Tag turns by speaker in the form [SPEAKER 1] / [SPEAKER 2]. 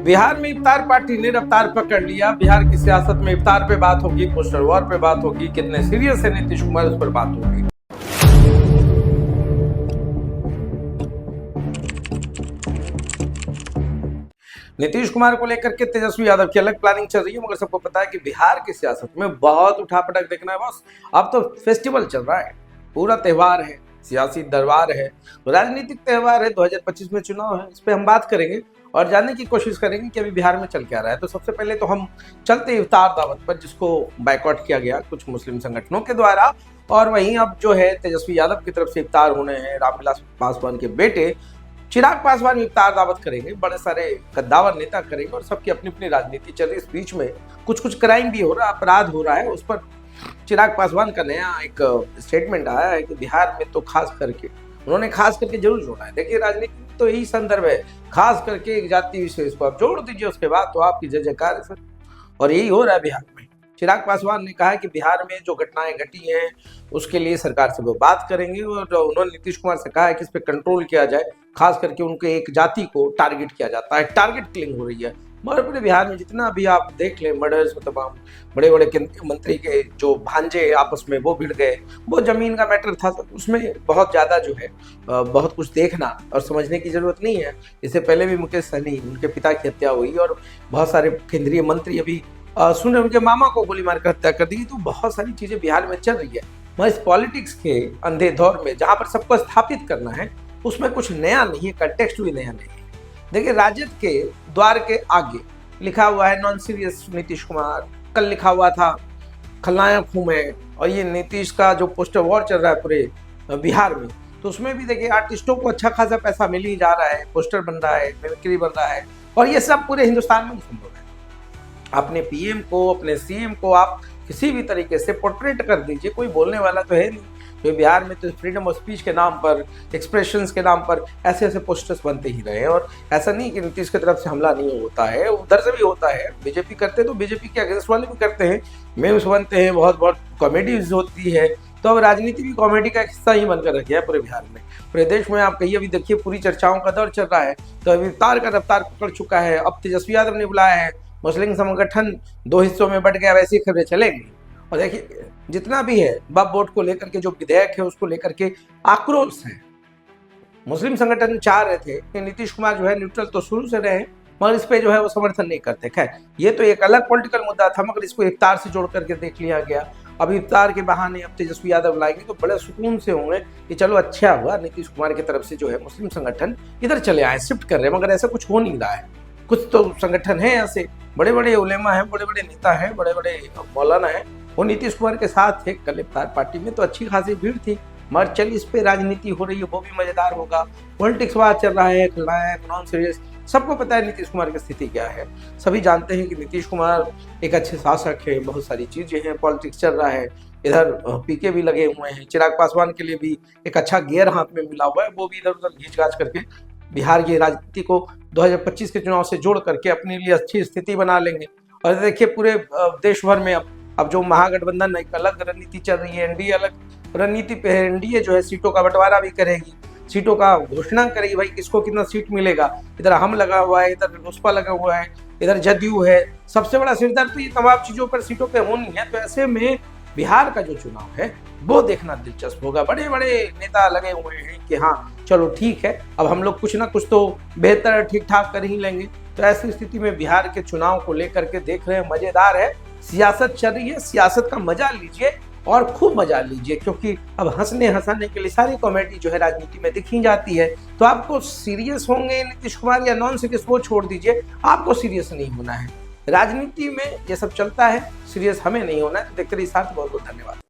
[SPEAKER 1] बिहार में इफ्तार पार्टी ने रफ्तार पकड़ लिया। बिहार की सियासत में इफ्तार पे बात होगी, पोस्टर वॉर पे बात होगी, कितने सीरियस है नीतीश कुमार उस पर बात होगी। नीतीश कुमार को लेकर के तेजस्वी यादव की अलग प्लानिंग चल रही है, मगर सबको पता है कि बिहार की सियासत में बहुत उठापटक देखना है बॉस। अब तो फेस्टिवल चल रहा है, पूरा त्योहार है, सियासी दरबार है, राजनीतिक त्योहार है। 2025 में चुनाव है, इस पर हम बात करेंगे और जानने की कोशिश करेंगे कि अभी बिहार में चल क्या रहा है। तो सबसे पहले तो हम चलते इफ्तार दावत पर, जिसको बाइकआउट किया गया कुछ मुस्लिम संगठनों के द्वारा, और वहीं अब जो है तेजस्वी यादव की तरफ से इफ्तार होने हैं। रामविलास पासवान के बेटे चिराग पासवान इफ्तार दावत करेंगे, बड़े सारे कद्दावर नेता करेंगे और सबकी अपनी अपनी राजनीति चल रही। इस बीच में कुछ क्राइम भी हो रहा है, अपराध हो रहा है, उस पर चिराग पासवान का नया एक स्टेटमेंट आया है कि बिहार में तो खास करके उन्होंने खास करके जरूर जोड़ा है। देखिए, राजनीति में तो यही संदर्भ है, खास करके एक जाति विशेष को आप जोड़ दीजिए, उसके बाद तो आपकी जय जयकार है सर। और यही हो रहा है बिहार में। चिराग पासवान ने कहा है कि बिहार में जो घटनाएं घटी हैं उसके लिए सरकार से वो बात करेंगे, और उन्होंने नीतीश कुमार से कहा है कि इस पर कंट्रोल किया जाए। खास करके उनके एक जाति को टारगेट किया जाता है, टारगेट किलिंग हो रही है। मगर पूरे बिहार में जितना भी आप देख लें मर्डर्स, तमाम बड़े बड़े केंद्रीय मंत्री के जो भांजे आपस में वो भिड़ गए, वो जमीन का मैटर था, उसमें बहुत ज़्यादा जो है बहुत कुछ देखना और समझने की जरूरत नहीं है। इससे पहले भी मुकेश सहनी, उनके पिता की हत्या हुई और बहुत सारे केंद्रीय मंत्री अभी सुने उनके मामा को गोली मारकर हत्या कर दी। तो बहुत सारी चीज़ें बिहार में चल रही है। मगर इस पॉलिटिक्स के अंधे दौर में जहाँ पर सबको स्थापित करना है, उसमें कुछ नया नहीं है, कंटेक्स्ट भी नया नहीं है। देखिए, राजद के द्वार के आगे लिखा हुआ है नॉन सीरियस नीतीश कुमार, कल लिखा हुआ था खलनायक हूँ मैं, और ये नीतीश का जो पोस्टर वॉर चल रहा है पूरे बिहार में, तो उसमें भी देखिए आर्टिस्टों को अच्छा खासा पैसा मिल ही जा रहा है, पोस्टर बन रहा है, मिमिक्री बन रहा है, और ये सब पूरे हिंदुस्तान में संभव है। अपने पीएम को, अपने सीएम को आप किसी भी तरीके से पोर्ट्रेट कर दीजिए, कोई बोलने वाला तो है नहीं। तो बिहार में तो फ्रीडम ऑफ स्पीच के नाम पर, एक्सप्रेशंस के नाम पर ऐसे ऐसे पोस्टर्स बनते ही रहे हैं। और ऐसा नहीं कि नीतीश की तरफ से हमला नहीं होता है, उधर से भी होता है। बीजेपी करते तो बीजेपी के अगेंस्ट वाले भी करते हैं, मेम्स बनते हैं, बहुत बहुत कॉमेडीज होती है। तो अब राजनीति भी कॉमेडी का एक हिस्सा ही बनकर रख गया है पूरे बिहार में, पूरे देश में। आप कहिए, अभी देखिए पूरी चर्चाओं का दौर चल रहा है। तो अभी इफ्तार का रफ्तार पकड़ चुका है। अब तेजस्वी यादव ने बुलाया है, मुस्लिम संगठन दो हिस्सों में बट गया, वैसी खबरें चलेंगी। और देखिए, जितना भी है वक्फ बोर्ड को लेकर के जो विधेयक है उसको लेकर के आक्रोश है। मुस्लिम संगठन चाह रहे थे कि नीतीश कुमार जो है न्यूट्रल तो शुरू से रहे, मगर इस पे जो है वो समर्थन नहीं करते। खैर, ये तो एक अलग पॉलिटिकल मुद्दा था, मगर इसको इफ्तार से जोड़ करके देख लिया गया। अब इफ्तार के बहाने अब तेजस्वी यादव लाएंगे तो बड़े सुकून से होंगे कि चलो अच्छा हुआ, नीतीश कुमार की तरफ से जो है मुस्लिम संगठन इधर चले आए, शिफ्ट कर रहे हैं। मगर ऐसा कुछ हो नहीं रहा है। कुछ तो संगठन है ऐसे, बड़े बड़े उलेमा हैं, बड़े बड़े नेता हैं, बड़े बड़े मौलाना हैं, वो नीतीश कुमार के साथ थे कल इफ्तार पार्टी में। तो अच्छी खासी भीड़ थी। मगर चल, इस पे राजनीति हो रही है, वो भी मजेदार होगा। पॉलिटिक्स बात चल रहा है, खलनायक, नॉन सीरियस, सबको पता है नीतीश कुमार की स्थिति क्या है। सभी जानते हैं कि नीतीश कुमार एक अच्छे शासक है, बहुत सारी चीजें हैं, पॉलिटिक्स चल रहा है। इधर पीके भी लगे हुए हैं, चिराग पासवान के लिए भी एक अच्छा गियर हाथ में मिला हुआ है, वो भी इधर उधर घींच घाच करके बिहार की राजनीति को 2025 के चुनाव से जोड़ करके अपने लिए अच्छी स्थिति बना लेंगे। और देखिए, पूरे देश भर में अब जो महागठबंधन एक अलग रणनीति चल रही है, एनडीए अलग रणनीति पे है। एनडीए जो है सीटों का बंटवारा भी करेगी, सीटों का घोषणा करेगी, भाई किसको कितना सीट मिलेगा। इधर हम लगा हुआ है, इधर लोसपा लगा हुआ है, इधर जदयू है। सबसे बड़ा सिरदर्द तो ये तमाम चीजों पर सीटों पे होनी है। तो ऐसे में बिहार का जो चुनाव है वो देखना दिलचस्प होगा। बड़े बड़े नेता लगे हुए हैं कि हाँ चलो ठीक है, अब हम लोग कुछ ना कुछ तो बेहतर ठीक ठाक कर ही लेंगे। तो ऐसी स्थिति में बिहार के चुनाव को लेकर के देख रहे हैं, मजेदार है, सियासत चल रही है। सियासत का मजा लीजिए और खूब मजा लीजिए, क्योंकि अब हंसने हंसाने के लिए सारी कॉमेडी जो है राजनीति में दिख ही जाती है। तो आपको सीरियस होंगे नीतीश कुमार या नॉन सीरियस, वो छोड़ दीजिए, आपको सीरियस नहीं होना है। राजनीति में ये सब चलता है, सीरियस हमें नहीं होना है। तो देखते रहिए साथ, बहुत बहुत धन्यवाद।